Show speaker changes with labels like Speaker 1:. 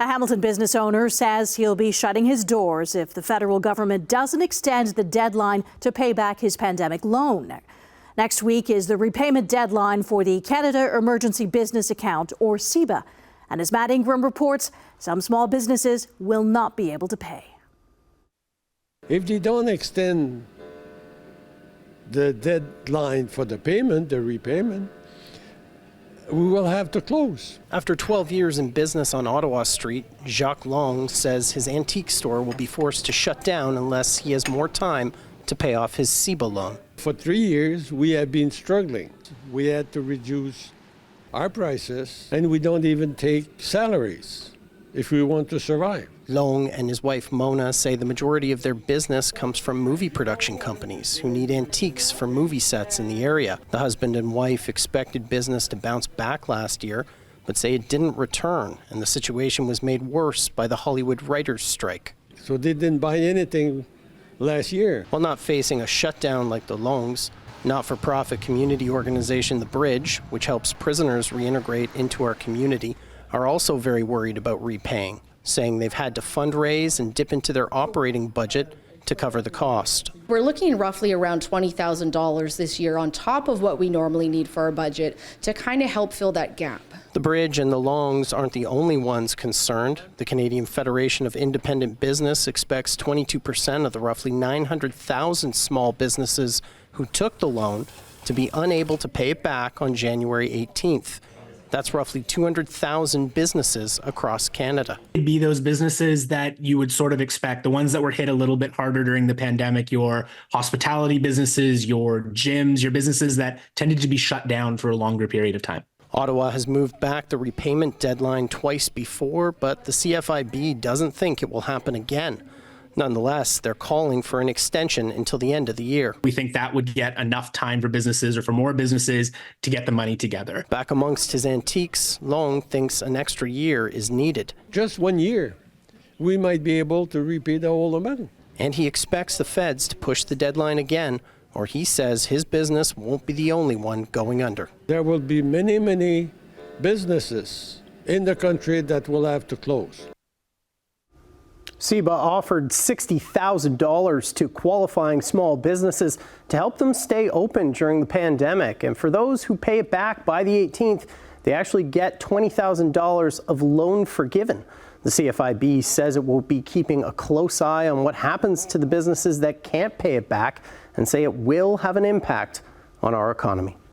Speaker 1: A Hamilton business owner says he'll be shutting his doors if the federal government doesn't extend the deadline to pay back his pandemic loan. Next week is the repayment deadline for the Canada Emergency Business Account, or CEBA. And as Matt Ingram reports, some small businesses will not be able to pay.
Speaker 2: If they don't extend the deadline for the payment, the repayment, we will have to close.
Speaker 3: After 12 years in business on Ottawa Street, Jacques says his antique store will be forced to shut down unless he has more time to pay off his CEBA loan.
Speaker 2: For 3 years, we have been struggling. We had to reduce our prices, and we don't even take salaries if we want to survive.
Speaker 3: Long and his wife Mona say the majority of their business comes from movie production companies who need antiques for movie sets in the area. The husband and wife expected business to bounce back last year, but say it didn't return, and the situation was made worse by the Hollywood writers' strike.
Speaker 2: So they didn't buy anything last year.
Speaker 3: While not facing a shutdown like the Longs, not-for-profit community organization The Bridge, which helps prisoners reintegrate into our community, are also very worried about repaying, saying they've had to fundraise and dip into their operating budget to cover the cost.
Speaker 4: We're looking roughly around $20,000 this year on top of what we normally need for our budget to kind of help fill that gap.
Speaker 3: The Bridge and the Longs aren't the only ones concerned. The Canadian Federation of Independent Business expects 22% of the roughly 900,000 small businesses who took the loan to be unable to pay it back on January 18th. That's roughly 200,000 businesses across Canada.
Speaker 5: It'd be those businesses that you would sort of expect, the ones that were hit a little bit harder during the pandemic, your hospitality businesses, your gyms, your businesses that tended to be shut down for a longer period of time.
Speaker 3: Ottawa has moved back the repayment deadline twice before, but the CFIB doesn't think it will happen again. Nonetheless, they're calling for an extension until the end of the year.
Speaker 5: We think that would get enough time for businesses or for more businesses to get the money together.
Speaker 3: Back amongst his antiques, Long thinks an extra year is needed.
Speaker 2: Just 1 year, we might be able to repay the whole amount.
Speaker 3: And he expects the feds to push the deadline again, or he says his business won't be the only one going under.
Speaker 2: There will be many, many businesses in the country that will have to close.
Speaker 6: CEBA offered $60,000 to qualifying small businesses to help them stay open during the pandemic. And for those who pay it back by the 18th, they actually get $20,000 of loan forgiven. The CFIB says it will be keeping a close eye on what happens to the businesses that can't pay it back and say it will have an impact on our economy.